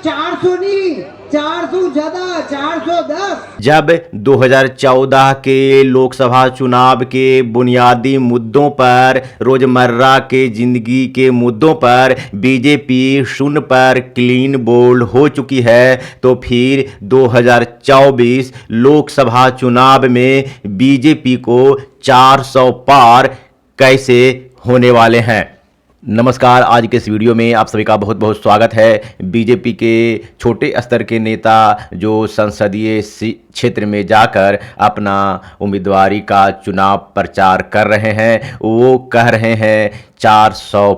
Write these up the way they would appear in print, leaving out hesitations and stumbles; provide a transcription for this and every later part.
400 नहीं, 400 ज्यादा, 410। जब 2014 के लोकसभा चुनाव के बुनियादी मुद्दों पर, रोजमर्रा के जिंदगी के मुद्दों पर बीजेपी शून्य पर क्लीन बोल्ड हो चुकी है, तो फिर 2024 लोकसभा चुनाव में बीजेपी को 400 पार कैसे होने वाले हैं। नमस्कार, आज के इस वीडियो में आप सभी का बहुत बहुत स्वागत है। बीजेपी के छोटे स्तर के नेता जो संसदीय क्षेत्र में जाकर अपना उम्मीदवारी का चुनाव प्रचार कर रहे हैं, वो कह रहे हैं 400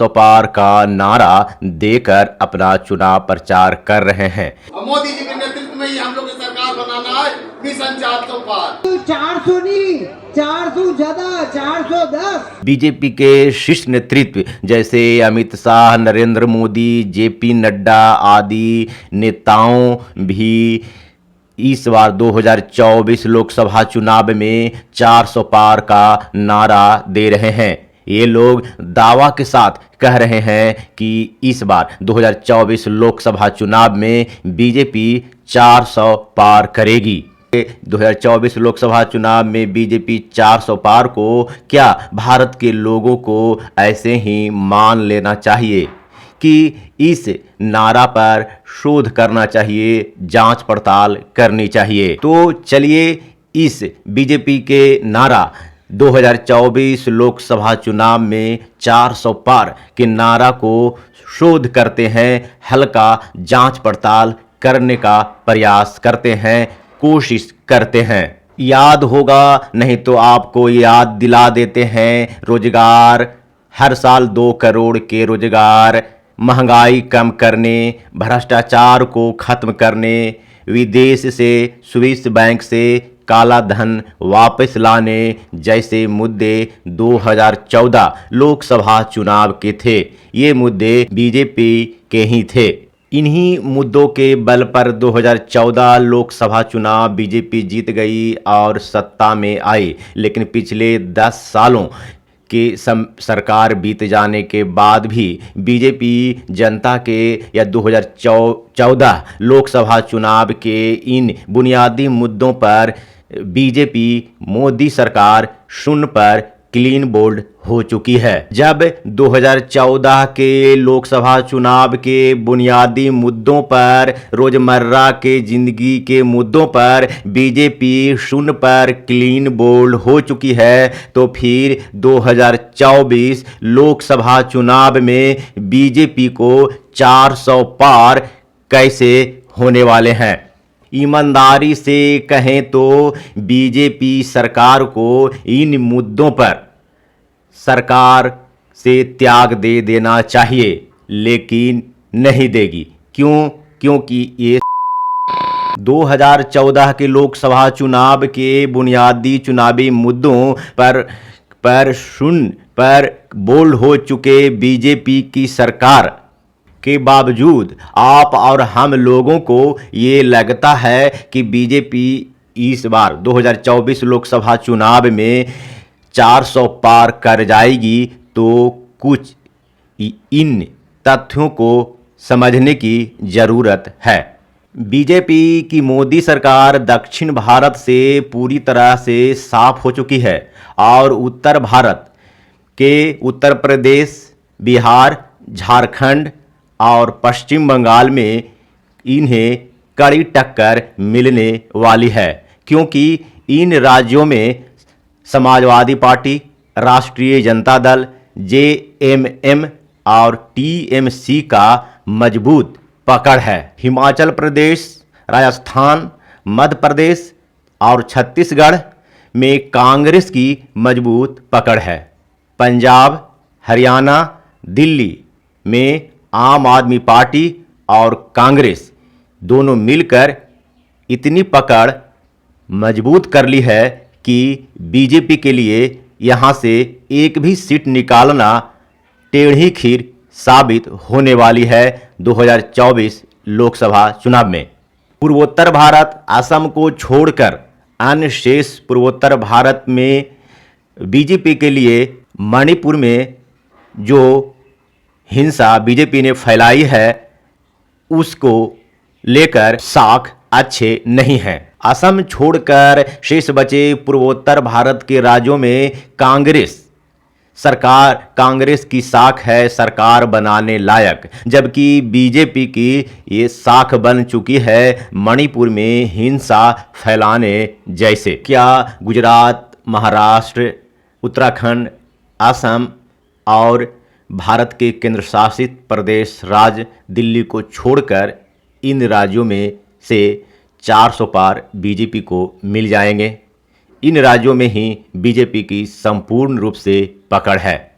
पार का नारा देकर अपना चुनाव प्रचार कर रहे हैं। मोदी जी के नेतृत्व में ही हम लोग की सरकार बनाना है। मिशन 400 पार, 400 नहीं, 400 ज्यादा, 410। बीजेपी के शीर्ष नेतृत्व जैसे अमित शाह, नरेंद्र मोदी, जेपी नड्डा आदि नेताओं भी इस बार 2024 लोकसभा चुनाव में 400 पार का नारा दे रहे हैं। ये लोग दावा के साथ कह रहे हैं कि इस बार 2024 लोकसभा चुनाव में बीजेपी 400 पार करेगी। 2024 लोकसभा चुनाव में बीजेपी 400 पार को क्या भारत के लोगों को ऐसे ही मान लेना चाहिए कि इस नारा पर शोध करना चाहिए, जांच पड़ताल करनी चाहिए। तो चलिए इस बीजेपी के नारा 2024 लोकसभा चुनाव में 400 पार के नारा को शोध करते हैं, हल्का जांच पड़ताल करने का प्रयास करते हैं, कोशिश करते हैं। याद होगा, नहीं तो आपको याद दिला देते हैं, रोजगार हर साल 2 करोड़ के रोजगार, महंगाई कम करने, भ्रष्टाचार को खत्म करने, विदेश से स्विस बैंक से काला धन वापस लाने जैसे मुद्दे 2014 लोकसभा चुनाव के थे। ये मुद्दे बीजेपी के ही थे। इन्हीं मुद्दों के बल पर 2014 लोकसभा चुनाव बीजेपी जीत गई और सत्ता में आई। लेकिन पिछले 10 सालों के सरकार बीत जाने के बाद भी बीजेपी जनता के या 2014 लोकसभा चुनाव के इन बुनियादी मुद्दों पर बीजेपी मोदी सरकार शून्य पर क्लीन बोल्ड हो चुकी है। जब 2014 के लोकसभा चुनाव के बुनियादी मुद्दों पर, रोजमर्रा के जिंदगी के मुद्दों पर बीजेपी शून्य पर क्लीन बोल्ड हो चुकी है, तो फिर 2024 लोकसभा चुनाव में बीजेपी को 400 पार कैसे होने वाले हैं। ईमानदारी से कहें तो बीजेपी सरकार को इन मुद्दों पर सरकार से त्याग दे देना चाहिए, लेकिन नहीं देगी। क्यों? क्योंकि ये 2014 के लोकसभा चुनाव के बुनियादी चुनावी मुद्दों पर शून्य पर बोल्ड हो चुके बीजेपी की सरकार के बावजूद आप और हम लोगों को ये लगता है कि बीजेपी इस बार 2024 लोकसभा चुनाव में 400 पार कर जाएगी, तो कुछ इन तथ्यों को समझने की ज़रूरत है। बीजेपी की मोदी सरकार दक्षिण भारत से पूरी तरह से साफ हो चुकी है और उत्तर भारत के उत्तर प्रदेश, बिहार, झारखंड और पश्चिम बंगाल में इन्हें कड़ी टक्कर मिलने वाली है, क्योंकि इन राज्यों में समाजवादी पार्टी, राष्ट्रीय जनता दल, जेएमएम और टीएमसी का मजबूत पकड़ है। हिमाचल प्रदेश, राजस्थान, मध्य प्रदेश और छत्तीसगढ़ में कांग्रेस की मजबूत पकड़ है। पंजाब, हरियाणा, दिल्ली में आम आदमी पार्टी और कांग्रेस दोनों मिलकर इतनी पकड़ मजबूत कर ली है कि बीजेपी के लिए यहाँ से एक भी सीट निकालना टेढ़ी खीर साबित होने वाली है 2024 लोकसभा चुनाव में। पूर्वोत्तर भारत, असम को छोड़कर अन्य शेष पूर्वोत्तर भारत में बीजेपी के लिए मणिपुर में जो हिंसा बीजेपी ने फैलाई है, उसको लेकर साख अच्छे नहीं हैं। असम छोड़कर शेष बचे पूर्वोत्तर भारत के राज्यों में कांग्रेस की साख है सरकार बनाने लायक, जबकि बीजेपी की ये साख बन चुकी है मणिपुर में हिंसा फैलाने जैसे। क्या गुजरात, महाराष्ट्र, उत्तराखंड, असम और भारत के केंद्र शासित प्रदेश राज्य दिल्ली को छोड़कर इन राज्यों में से 400 पार बीजेपी को मिल जाएंगे? इन राज्यों में ही बीजेपी की संपूर्ण रूप से पकड़ है।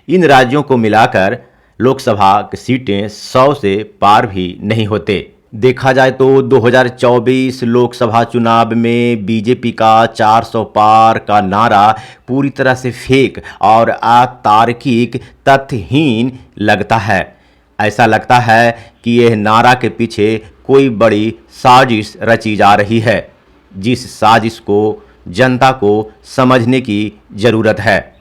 इन राज्यों को मिलाकर लोकसभा की सीटें 100 से पार भी नहीं होते। देखा जाए तो 2024 लोकसभा चुनाव में बीजेपी का 400 पार का नारा पूरी तरह से फेक और अतार्किक, तथ्यहीन लगता है। ऐसा लगता है कि यह नारा के पीछे कोई बड़ी साजिश रची जा रही है, जिस साजिश को जनता को समझने की ज़रूरत है।